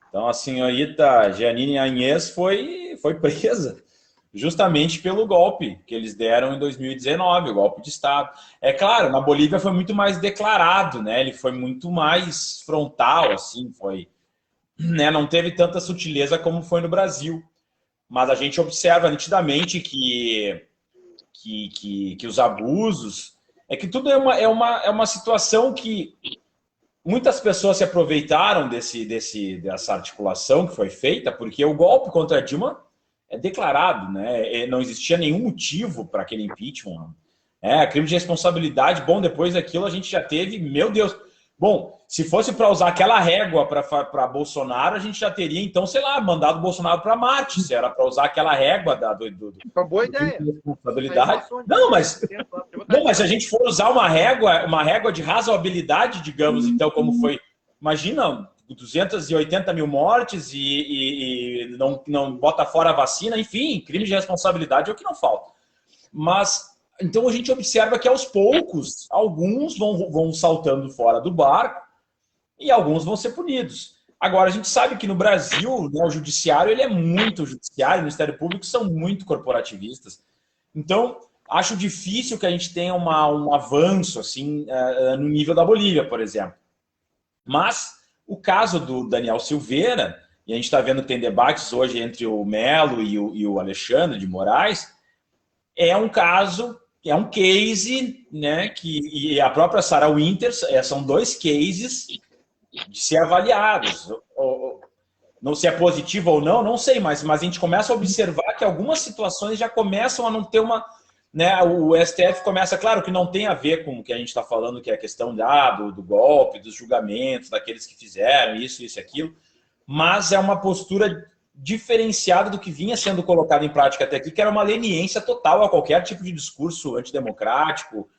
Então a senhorita Jeanine Agnès foi presa justamente pelo golpe que eles deram em 2019, o golpe de Estado. É claro, na Bolívia foi muito mais declarado, né? Ele foi muito mais frontal, assim, né? Não teve tanta sutileza como foi no Brasil. Mas a gente observa nitidamente que os abusos... É que tudo é uma situação que muitas pessoas se aproveitaram dessa articulação que foi feita, porque o golpe contra a Dilma é declarado, né? Não existia nenhum motivo para aquele impeachment. Crime de responsabilidade. Bom, depois daquilo a gente já teve, meu Deus. Bom, se fosse para usar aquela régua para Bolsonaro, a gente já teria, então, sei lá, mandado o Bolsonaro para Marte, se era para usar aquela régua uma boa ideia. De responsabilidade. Não, mas se a gente for usar uma régua de razoabilidade, digamos, então, como foi, imagina, 280 mil mortes e não bota fora a vacina, enfim, crime de responsabilidade é o que não falta. Mas, então a gente observa que aos poucos, alguns vão saltando fora do barco e alguns vão ser punidos. Agora, a gente sabe que no Brasil, né, o judiciário ele é muito judiciário, o Ministério Público são muito corporativistas. Então, acho difícil que a gente tenha um avanço assim, no nível da Bolívia, por exemplo. Mas o caso do Daniel Silveira, e a gente está vendo que tem debates hoje entre o Melo e o Alexandre de Moraes, é um caso, é um case, né, e a própria Sarah Winter, são dois cases de ser avaliados. Não se é positivo ou não, não sei, mas a gente começa a observar que algumas situações já começam a não ter uma... Né, o STF começa, claro que não tem a ver com o que a gente está falando, que é a questão do golpe, dos julgamentos, daqueles que fizeram isso e aquilo, mas é uma postura diferenciada do que vinha sendo colocado em prática até aqui, que era uma leniência total a qualquer tipo de discurso antidemocrático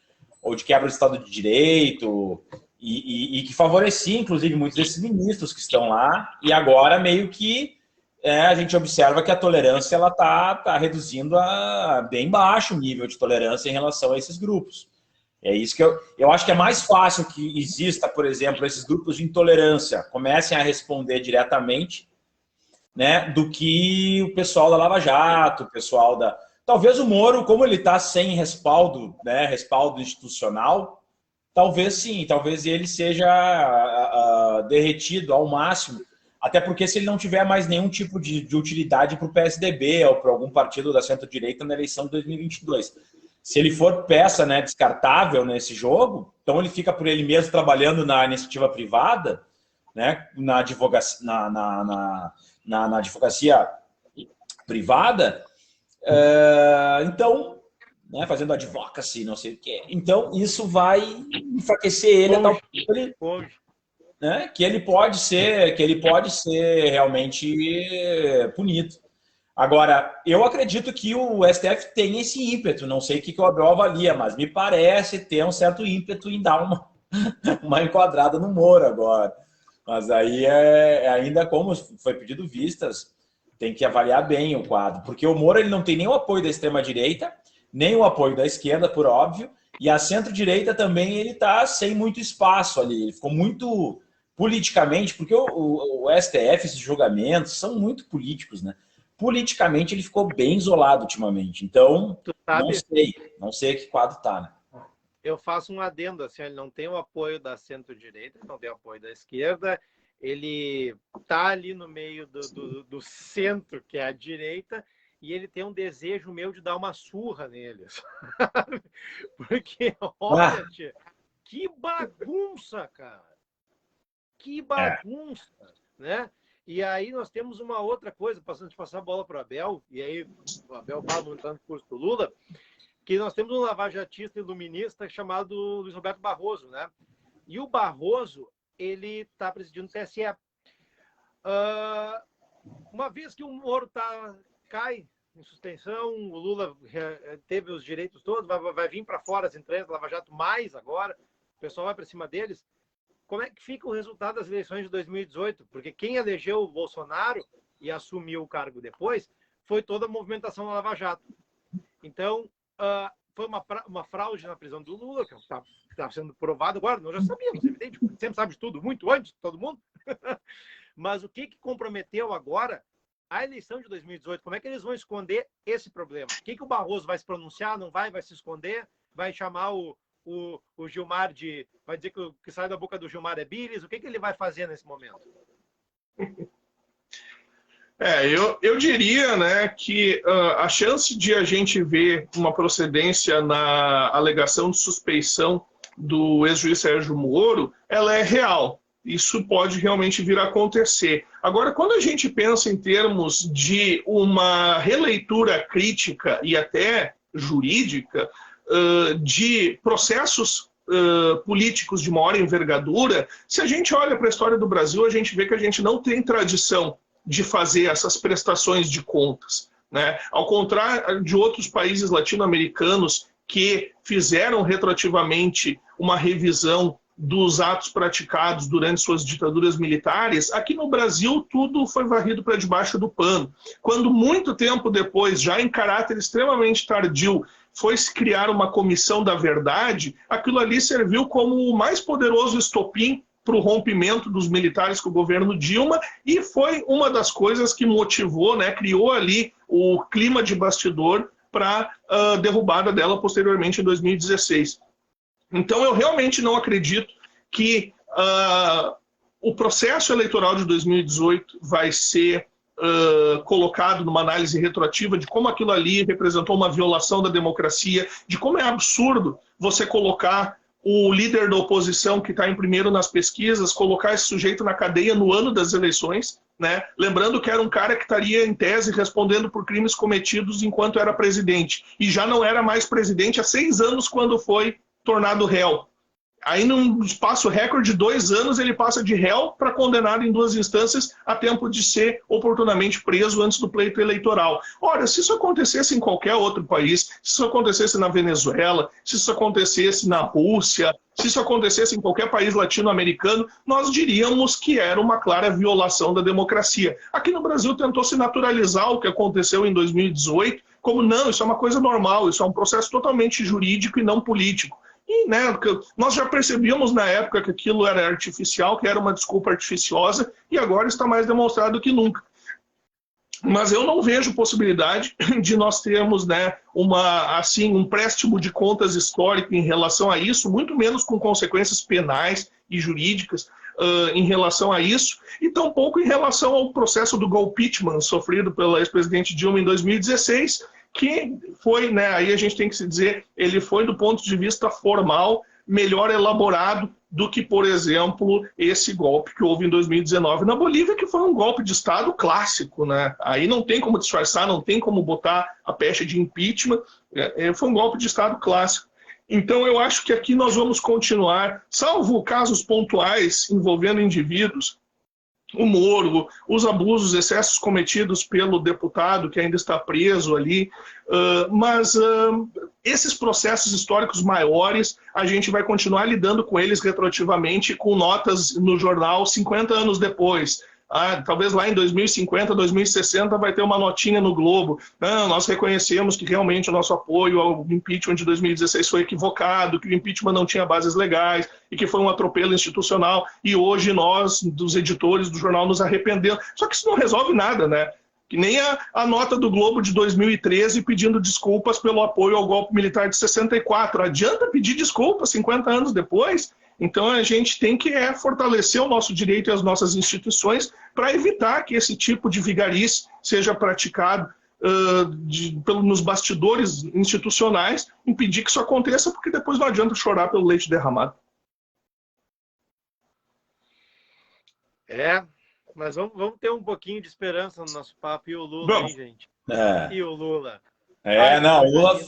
ou de quebra do Estado de Direito, e que favorecia, inclusive, muitos desses ministros que estão lá, e agora meio que a gente observa que a tolerância ela tá reduzindo a bem baixo nível de tolerância em relação a esses grupos. É isso que eu acho que é mais fácil que exista, por exemplo, esses grupos de intolerância comecem a responder diretamente, né, do que o pessoal da Lava Jato, o pessoal da... Talvez o Moro, como ele está sem respaldo, né, respaldo institucional, talvez sim, talvez ele seja derretido ao máximo. Até porque se ele não tiver mais nenhum tipo de utilidade para o PSDB ou para algum partido da centro-direita na eleição de 2022. Se ele for peça, né, descartável nesse jogo, então ele fica por ele mesmo trabalhando na iniciativa privada, né, na advocacia, na advocacia privada, então, né, fazendo advocacy, não sei o quê. Então, isso vai enfraquecer ele, né, que ele pode ser realmente punido. Agora, eu acredito que o STF tem esse ímpeto, não sei o que o Abel avalia, mas me parece ter um certo ímpeto em dar uma enquadrada no Moro agora. Mas aí, ainda como foi pedido vistas, tem que avaliar bem o quadro, porque o Moro ele não tem nem o apoio da extrema-direita, nem o apoio da esquerda, por óbvio, e a centro-direita também ele está sem muito espaço ali, ele ficou muito... politicamente, porque o STF, esses julgamentos, são muito políticos, né? Politicamente, ele ficou bem isolado ultimamente. Então, não sei que quadro tá, né? Eu faço um adendo, assim, ele não tem o apoio da centro-direita, não tem o apoio da esquerda, ele tá ali no meio do centro, que é a direita, e ele tem um desejo meu de dar uma surra neles. Porque, olha, que bagunça, cara! Que bagunça, né? E aí nós temos uma outra coisa, passar a bola para o Abel, e aí o Abel fala no curso do Lula, que nós temos um lavajatista iluminista chamado Luiz Roberto Barroso, né? E o Barroso, ele está presidindo o TSE. Uma vez que o Moro cai em suspensão, o Lula teve os direitos todos, vai vir para fora as entregas do Lava Jato mais agora, o pessoal vai para cima deles. Como é que fica o resultado das eleições de 2018? Porque quem elegeu o Bolsonaro e assumiu o cargo depois foi toda a movimentação da Lava Jato. Então, foi uma fraude na prisão do Lula, que está sendo provado agora. Nós já sabíamos, evidente, sempre sabe de tudo, muito antes de todo mundo. Mas o que comprometeu agora a eleição de 2018? Como é que eles vão esconder esse problema? O que o Barroso vai se pronunciar? Não vai se esconder? Vai chamar o Gilmar vai dizer que o que sai da boca do Gilmar é Bíris? O que ele vai fazer nesse momento? Eu diria, né, que a chance de a gente ver uma procedência na alegação de suspeição do ex-juiz Sérgio Moro, ela é real. Isso pode realmente vir a acontecer. Agora, quando a gente pensa em termos de uma releitura crítica e até jurídica, de processos políticos de maior envergadura, se a gente olha para a história do Brasil, a gente vê que a gente não tem tradição de fazer essas prestações de contas, né? Ao contrário de outros países latino-americanos que fizeram retroativamente uma revisão dos atos praticados durante suas ditaduras militares, aqui no Brasil tudo foi varrido para debaixo do pano. Quando muito tempo depois, já em caráter extremamente tardio, foi-se criar uma comissão da verdade, aquilo ali serviu como o mais poderoso estopim para o rompimento dos militares com o governo Dilma, e foi uma das coisas que motivou, né, criou ali o clima de bastidor para a derrubada dela posteriormente em 2016. Então eu realmente não acredito que o processo eleitoral de 2018 vai ser colocado numa análise retroativa de como aquilo ali representou uma violação da democracia, de como é absurdo você colocar o líder da oposição que está em primeiro nas pesquisas, colocar esse sujeito na cadeia no ano das eleições, né? Lembrando que era um cara que estaria, em tese, respondendo por crimes cometidos enquanto era presidente. E já não era mais presidente há 6 anos quando foi tornado réu. Aí, num espaço recorde de 2 anos, ele passa de réu para condenado em 2 instâncias a tempo de ser oportunamente preso antes do pleito eleitoral. Ora, se isso acontecesse em qualquer outro país, se isso acontecesse na Venezuela, se isso acontecesse na Rússia, se isso acontecesse em qualquer país latino-americano, nós diríamos que era uma clara violação da democracia. Aqui no Brasil tentou se naturalizar o que aconteceu em 2018, como não, isso é uma coisa normal, isso é um processo totalmente jurídico e não político. E, né, nós já percebíamos na época que aquilo era artificial, que era uma desculpa artificiosa, e agora está mais demonstrado que nunca. Mas eu não vejo possibilidade de nós termos, né, um préstimo de contas histórico em relação a isso, muito menos com consequências penais e jurídicas em relação a isso, e tampouco em relação ao processo do golpeachment sofrido pela ex-presidente Dilma em 2016, que foi, né, aí a gente tem que se dizer, ele foi do ponto de vista formal melhor elaborado do que, por exemplo, esse golpe que houve em 2019 na Bolívia, que foi um golpe de Estado clássico, né? Aí não tem como disfarçar, não tem como botar a pecha de impeachment, foi um golpe de Estado clássico. Então eu acho que aqui nós vamos continuar, salvo casos pontuais envolvendo indivíduos, o Moro, os abusos, excessos cometidos pelo deputado que ainda está preso ali, mas esses processos históricos maiores, a gente vai continuar lidando com eles retroativamente, com notas no jornal 50 anos depois. Talvez lá em 2050, 2060 vai ter uma notinha no Globo. Não, nós reconhecemos que realmente o nosso apoio ao impeachment de 2016 foi equivocado, que o impeachment não tinha bases legais e que foi um atropelo institucional. E hoje nós, dos editores do jornal, nos arrependemos. Só que isso não resolve nada, né? Que nem a nota do Globo de 2013 pedindo desculpas pelo apoio ao golpe militar de 64. Adianta pedir desculpas 50 anos depois? Então a gente tem que fortalecer o nosso direito e as nossas instituições para evitar que esse tipo de vigarice seja praticado nos bastidores institucionais, impedir que isso aconteça, porque depois não adianta chorar pelo leite derramado. Mas vamos ter um pouquinho de esperança no nosso papo. E o Lula, hein, gente? E o Lula? O Lula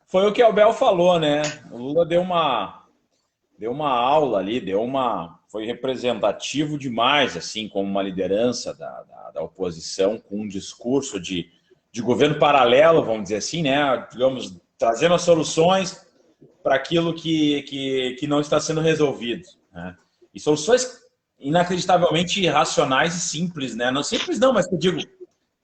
foi o que o Bel falou, né? O Lula deu uma aula ali, foi representativo demais, assim, como uma liderança da oposição, com um discurso de governo paralelo, vamos dizer assim, né? Digamos, trazendo as soluções para aquilo que não está sendo resolvido, né? E soluções inacreditavelmente racionais e simples, né? Não simples não, mas eu digo,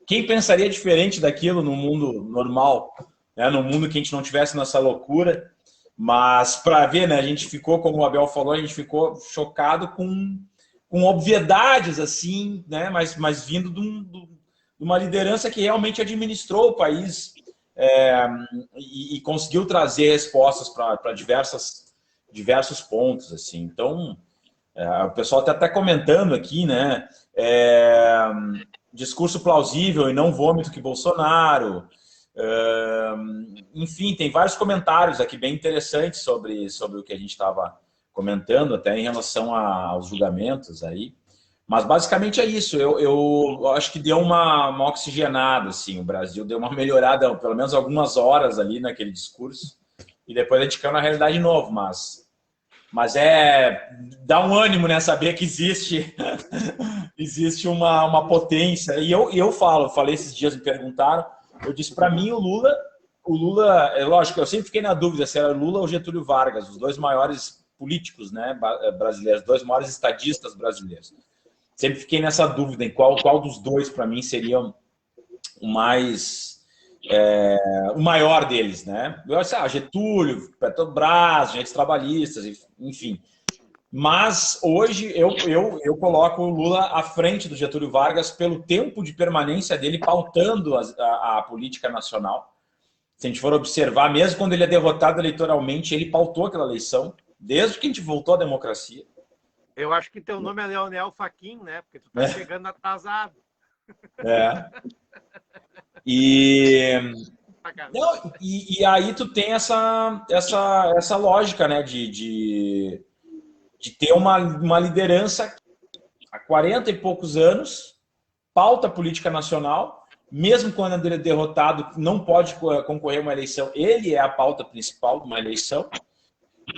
quem pensaria diferente daquilo no mundo normal, né? No mundo que a gente não tivesse nessa loucura. Mas, para ver, né, a gente ficou, como o Abel falou, a gente ficou chocado com obviedades, assim, né, mas vindo de uma liderança que realmente administrou o país e conseguiu trazer respostas para diversos pontos, assim. Então, o pessoal está até comentando aqui, né, discurso plausível e não vômito que Bolsonaro. Enfim, tem vários comentários aqui bem interessantes sobre o que a gente estava comentando, até em relação aos julgamentos aí. Mas basicamente é isso. Eu acho que deu uma oxigenada, assim. O Brasil deu uma melhorada, pelo menos algumas horas ali naquele discurso, e depois a gente caiu na realidade de novo. Mas dá um ânimo, né, saber que existe uma potência. E eu falei esses dias, me perguntaram. Eu disse, para mim, o Lula, lógico, eu sempre fiquei na dúvida se era o Lula ou Getúlio Vargas, os dois maiores políticos, né, brasileiros, os dois maiores estadistas brasileiros. Sempre fiquei nessa dúvida em qual dos dois, para mim, seria o maior deles, né? Eu disse, Getúlio, Petrobras, agentes trabalhistas, enfim. Mas hoje eu coloco o Lula à frente do Getúlio Vargas pelo tempo de permanência dele pautando a política nacional. Se a gente for observar, mesmo quando ele é derrotado eleitoralmente, ele pautou aquela eleição, desde que a gente voltou à democracia. Eu acho que teu nome é Leonel Fachin, né? Porque tu tá chegando atrasado. E aí tu tem essa lógica, né, de ter uma liderança há 40 e poucos anos, pauta política nacional, mesmo quando ele é derrotado, não pode concorrer a uma eleição, ele é a pauta principal de uma eleição,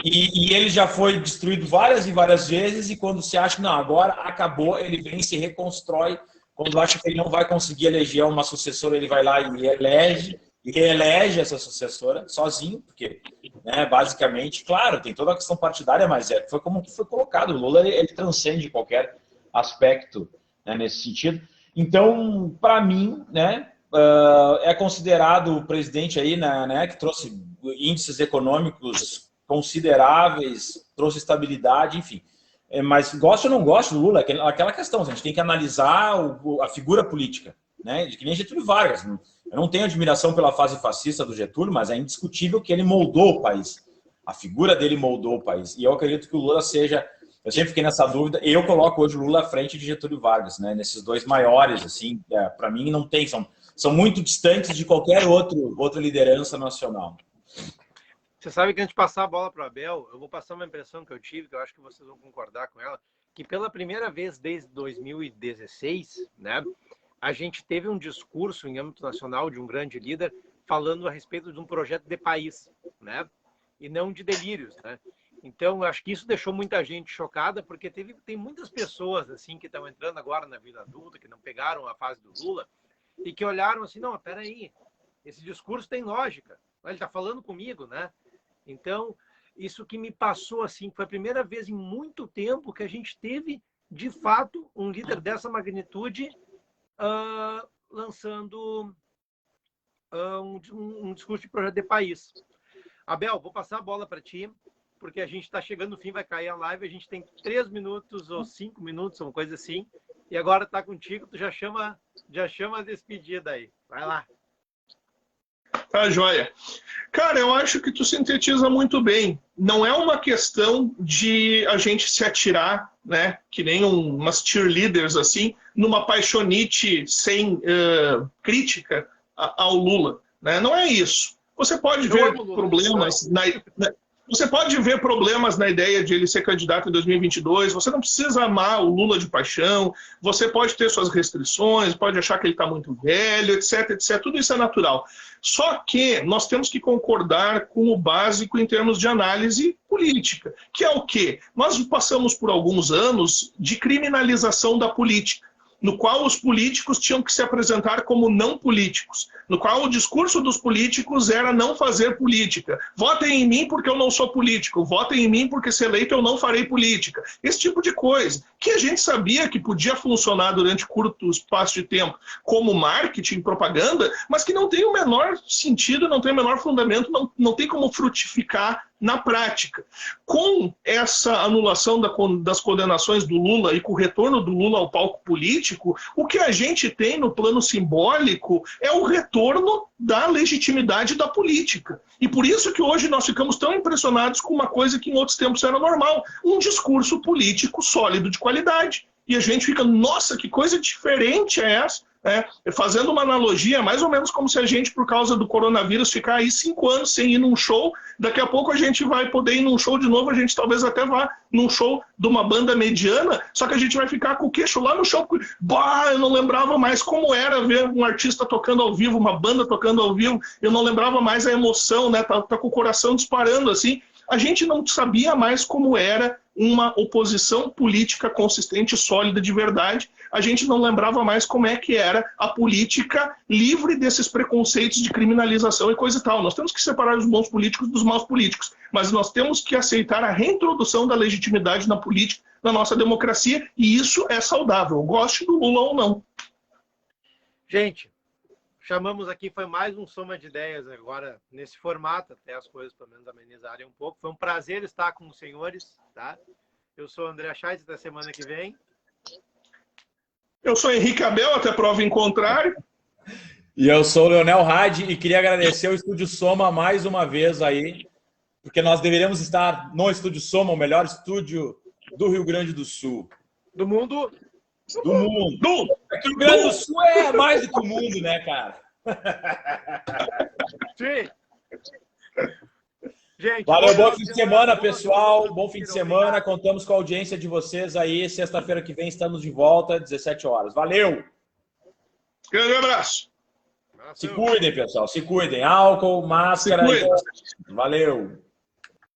e ele já foi destruído várias e várias vezes, e quando se acha que não, agora acabou, ele vem e se reconstrói. Quando acha que ele não vai conseguir eleger uma sucessora, ele vai lá e elege, e reelege essa sucessora sozinho, porque, né, basicamente, claro, tem toda a questão partidária, mas foi como que foi colocado. O Lula, ele transcende qualquer aspecto, né, nesse sentido. Então, para mim, né, é considerado o presidente aí, né, que trouxe índices econômicos consideráveis, trouxe estabilidade, enfim. Mas gosto ou não gosto do Lula, aquela questão, a gente tem que analisar a figura política, né? De que nem Getúlio Vargas. Eu não tenho admiração pela fase fascista do Getúlio, mas é indiscutível que ele moldou o país. A figura dele moldou o país. E eu acredito que o Lula seja... Eu sempre fiquei nessa dúvida. Eu coloco hoje o Lula à frente de Getúlio Vargas, né? Nesses dois maiores, assim, para mim não tem... São muito distantes de qualquer outra liderança nacional. Você sabe que antes de passar a bola para o Abel, eu vou passar uma impressão que eu tive, que eu acho que vocês vão concordar com ela, que pela primeira vez desde 2016, né, a gente teve um discurso em âmbito nacional de um grande líder falando a respeito de um projeto de país, né, e não de delírios, né. Então, eu acho que isso deixou muita gente chocada, porque tem muitas pessoas assim que estão entrando agora na vida adulta, que não pegaram a fase do Lula, e que olharam assim, não, peraí, esse discurso tem lógica, ele está falando comigo, né? Então, isso que me passou assim, foi a primeira vez em muito tempo que a gente teve, de fato, um líder dessa magnitude lançando um discurso de projeto de país. Abel, vou passar a bola para ti, porque a gente está chegando no fim, vai cair a live, a gente tem 3 minutos ou 5 minutos, uma coisa assim, e agora está contigo, tu já chama a despedida aí. Vai lá. Tá, joia. Cara, eu acho que tu sintetiza muito bem. Não é uma questão de a gente se atirar, né, que nem umas cheerleaders assim, numa paixonite sem crítica ao Lula, né? Não é isso. Você pode ver problemas Você pode ver problemas na ideia de ele ser candidato em 2022, você não precisa amar o Lula de paixão, você pode ter suas restrições, pode achar que ele está muito velho, etc, etc. Tudo isso é natural. Só que nós temos que concordar com o básico em termos de análise política, que é o quê? Nós passamos por alguns anos de criminalização da política, no qual os políticos tinham que se apresentar como não políticos, no qual o discurso dos políticos era não fazer política. Votem em mim porque eu não sou político, votem em mim porque se eleito eu não farei política. Esse tipo de coisa, que a gente sabia que podia funcionar durante curto espaço de tempo como marketing, propaganda, mas que não tem o menor sentido, não tem o menor fundamento, não tem como frutificar na prática. Com essa anulação das condenações do Lula e com o retorno do Lula ao palco político, o que a gente tem no plano simbólico é o retorno da legitimidade da política. E por isso que hoje nós ficamos tão impressionados com uma coisa que em outros tempos era normal, um discurso político sólido de qualidade. E a gente fica, nossa, que coisa diferente é essa? Fazendo uma analogia, mais ou menos como se a gente, por causa do coronavírus, ficar aí 5 anos sem ir num show, daqui a pouco a gente vai poder ir num show de novo, a gente talvez até vá num show de uma banda mediana, só que a gente vai ficar com o queixo lá no show, porque, eu não lembrava mais como era ver um artista tocando ao vivo, uma banda tocando ao vivo, eu não lembrava mais a emoção, né? Tá com o coração disparando assim. A gente não sabia mais como era uma oposição política consistente, sólida, de verdade. A gente não lembrava mais como é que era a política livre desses preconceitos de criminalização e coisa e tal. Nós temos que separar os bons políticos dos maus políticos, mas nós temos que aceitar a reintrodução da legitimidade na política, na nossa democracia, e isso é saudável, goste do Lula ou não. Gente, chamamos aqui, foi mais um Soma de Ideias agora, nesse formato, até as coisas pelo menos amenizarem um pouco. Foi um prazer estar com os senhores, tá? Eu sou o André Scheidt, até semana que vem. Eu sou Henrique Abel, até prova em contrário. E eu sou o Leonel Hadi e queria agradecer ao Estúdio Soma mais uma vez aí, porque nós deveríamos estar no Estúdio Soma, o melhor estúdio do Rio Grande do Sul. Do mundo? Do mundo. É que o Rio Grande do Sul é mais do que o mundo, né, cara? Sim. Gente, valeu, bom fim de semana, pessoal. Bom fim de semana. Contamos com a audiência de vocês aí. Sexta-feira que vem estamos de volta, 17 horas. Valeu! Grande abraço. Se cuidem, pessoal. Se cuidem. Álcool, máscara. Valeu!